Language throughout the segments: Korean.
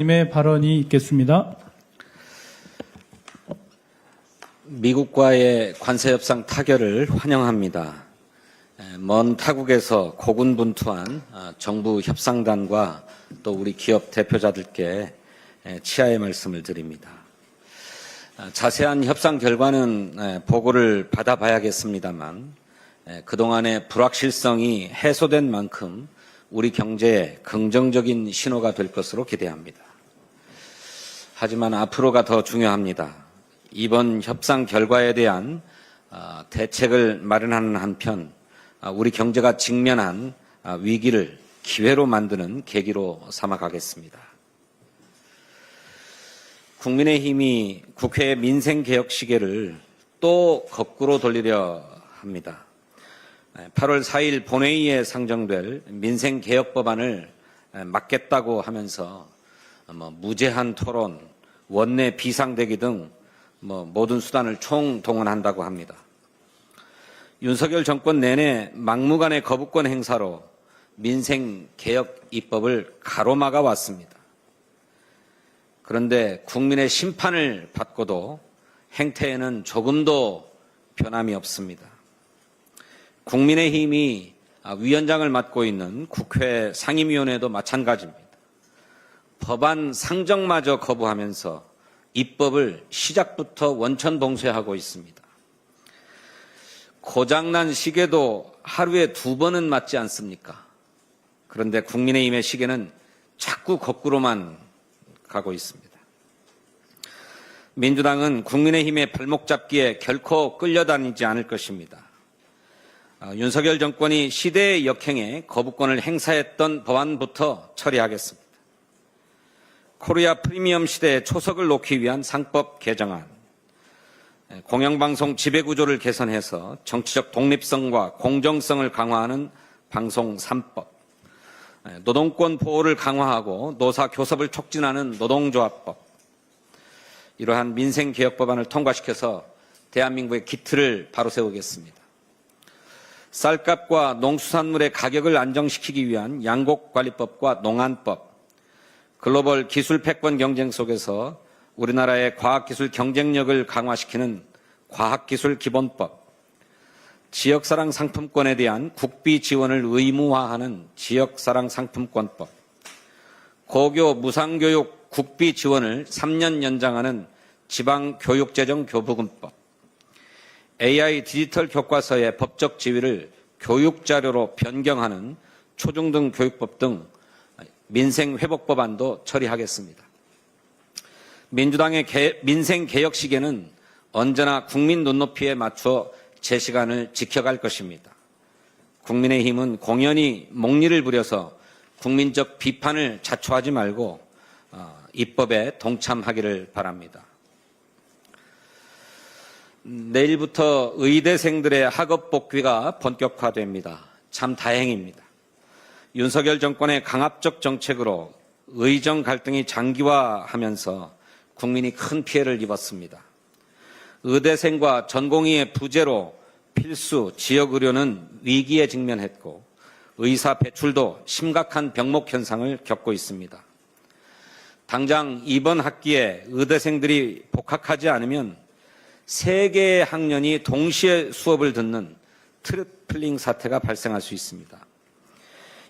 님의 발언이 있겠습니다. 미국과의 관세 협상 타결을 환영합니다. 먼 타국에서 고군분투한 정부 협상단과 또 우리 기업 대표자들께 치하의 말씀을 드립니다. 자세한 협상 결과는 보고를 받아봐야겠습니다만 그동안의 불확실성이 해소된 만큼 우리 경제에 긍정적인 신호가 될 것으로 기대합니다. 하지만 앞으로가 더 중요합니다. 이번 협상 결과에 대한 대책을 마련하는 한편 우리 경제가 직면한 위기를 기회로 만드는 계기로 삼아가겠습니다. 국민의힘이 국회 민생개혁 시계를 또 거꾸로 돌리려 합니다. 8월 4일 본회의에 상정될 민생개혁법안을 막겠다고 하면서 무제한 토론, 원내 비상대기 등 모든 수단을 총동원한다고 합니다. 윤석열 정권 내내 막무가내 거부권 행사로 민생개혁 입법을 가로막아 왔습니다. 그런데 국민의 심판을 받고도 행태에는 조금도 변함이 없습니다. 국민의힘이 위원장을 맡고 있는 국회 상임위원회도 마찬가지입니다. 법안 상정마저 거부하면서 입법을 시작부터 원천봉쇄하고 있습니다. 고장난 시계도 하루에 2번은 맞지 않습니까? 그런데 국민의힘의 시계는 자꾸 거꾸로만 가고 있습니다. 민주당은 국민의힘의 발목 잡기에 결코 끌려다니지 않을 것입니다. 윤석열 정권이 시대의 역행에 거부권을 행사했던 법안부터 처리하겠습니다. 코리아 프리미엄 시대의 초석을 놓기 위한 상법 개정안, 공영방송 지배구조를 개선해서 정치적 독립성과 공정성을 강화하는 방송 3법, 노동권 보호를 강화하고 노사 교섭을 촉진하는 노동조합법, 이러한 민생개혁법안을 통과시켜서 대한민국의 기틀을 바로 세우겠습니다. 쌀값과 농수산물의 가격을 안정시키기 위한 양곡관리법과 농안법, 글로벌 기술 패권 경쟁 속에서 우리나라의 과학기술 경쟁력을 강화시키는 과학기술기본법, 지역사랑 상품권에 대한 국비 지원을 의무화하는 지역사랑 상품권법, 고교 무상교육 국비 지원을 3년 연장하는 지방교육재정교부금법, AI 디지털 교과서의 법적 지위를 교육자료로 변경하는 초중등 교육법 등 민생회복법안도 처리하겠습니다. 민주당의 민생개혁 시계는 언제나 국민 눈높이에 맞춰 제 시간을 지켜갈 것입니다. 국민의힘은 공연히 목리를 부려서 국민적 비판을 자초하지 말고 입법에 동참하기를 바랍니다. 내일부터 의대생들의 학업 복귀가 본격화됩니다. 참 다행입니다. 윤석열 정권의 강압적 정책으로 의정 갈등이 장기화하면서 국민이 큰 피해를 입었습니다. 의대생과 전공의의 부재로 필수 지역의료는 위기에 직면했고 의사 배출도 심각한 병목 현상을 겪고 있습니다. 당장 이번 학기에 의대생들이 복학하지 않으면 3개의 학년이 동시에 수업을 듣는 트리플링 사태가 발생할 수 있습니다.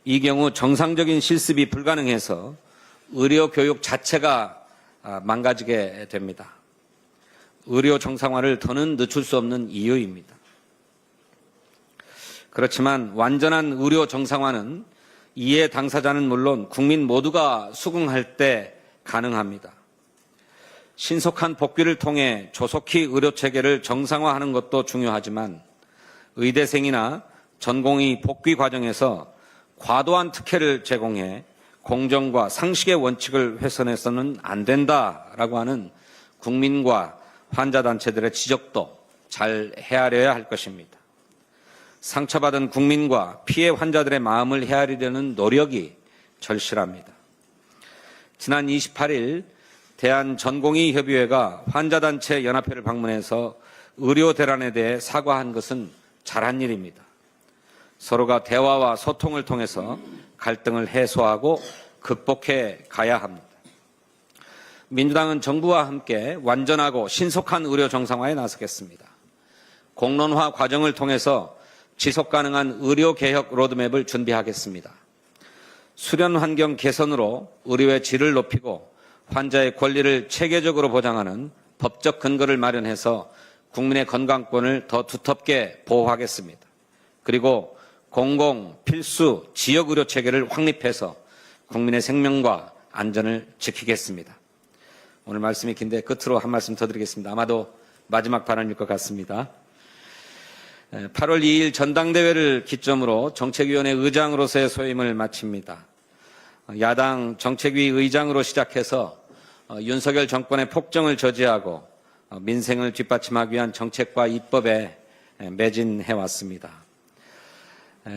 이 경우 정상적인 실습이 불가능해서 의료 교육 자체가 망가지게 됩니다. 의료 정상화를 더는 늦출 수 없는 이유입니다. 그렇지만 완전한 의료 정상화는 이해 당사자는 물론 국민 모두가 수긍할 때 가능합니다. 신속한 복귀를 통해 조속히 의료체계를 정상화하는 것도 중요하지만 의대생이나 전공의 복귀 과정에서 과도한 특혜를 제공해 공정과 상식의 원칙을 훼손해서는 안 된다라고 하는 국민과 환자단체들의 지적도 잘 헤아려야 할 것입니다. 상처받은 국민과 피해 환자들의 마음을 헤아리려는 노력이 절실합니다. 지난 28일 대한전공의협의회가 환자단체 연합회를 방문해서 의료 대란에 대해 사과한 것은 잘한 일입니다. 서로가 대화와 소통을 통해서 갈등을 해소하고 극복해 가야 합니다. 민주당은 정부와 함께 완전하고 신속한 의료 정상화에 나서겠습니다. 공론화 과정을 통해서 지속가능한 의료개혁 로드맵을 준비하겠습니다. 수련 환경 개선으로 의료의 질을 높이고 환자의 권리를 체계적으로 보장하는 법적 근거를 마련해서 국민의 건강권을 더 두텁게 보호하겠습니다. 그리고 공공, 필수, 지역의료 체계를 확립해서 국민의 생명과 안전을 지키겠습니다. 오늘 말씀이 긴데 끝으로 한 말씀 더 드리겠습니다. 아마도 마지막 발언일 것 같습니다. 8월 2일 전당대회를 기점으로 정책위원회 의장으로서의 소임을 마칩니다. 야당 정책위 의장으로 시작해서 윤석열 정권의 폭정을 저지하고 민생을 뒷받침하기 위한 정책과 입법에 매진해왔습니다.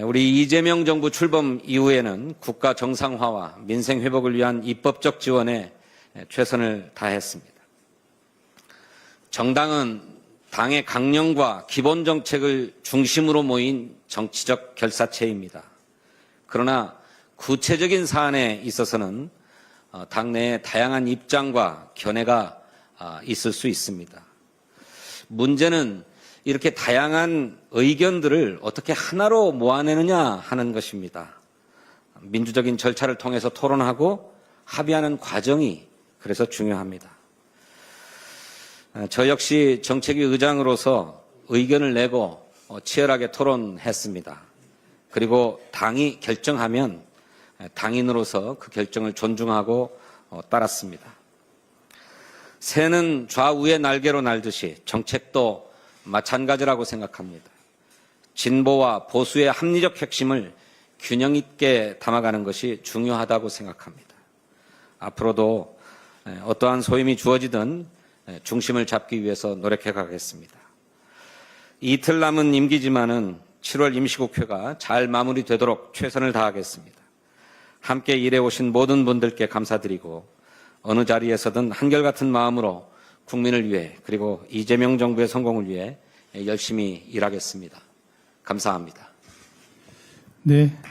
우리 이재명 정부 출범 이후에는 국가 정상화와 민생 회복을 위한 입법적 지원에 최선을 다했습니다. 정당은 당의 강령과 기본 정책을 중심으로 모인 정치적 결사체입니다. 그러나 구체적인 사안에 있어서는 당내에 다양한 입장과 견해가 있을 수 있습니다. 문제는 이렇게 다양한 의견들을 어떻게 하나로 모아내느냐 하는 것입니다. 민주적인 절차를 통해서 토론하고 합의하는 과정이 그래서 중요합니다. 저 역시 정책위 의장으로서 의견을 내고 치열하게 토론했습니다. 그리고 당이 결정하면 당인으로서 그 결정을 존중하고 따랐습니다. 새는 좌우의 날개로 날듯이 정책도 마찬가지라고 생각합니다. 진보와 보수의 합리적 핵심을 균형 있게 담아가는 것이 중요하다고 생각합니다. 앞으로도 어떠한 소임이 주어지든 중심을 잡기 위해서 노력해 가겠습니다. 이틀 남은 임기지만은 7월 임시국회가 잘 마무리되도록 최선을 다하겠습니다. 함께 일해오신 모든 분들께 감사드리고 어느 자리에서든 한결같은 마음으로 국민을 위해 그리고 이재명 정부의 성공을 위해 열심히 일하겠습니다. 감사합니다. 네.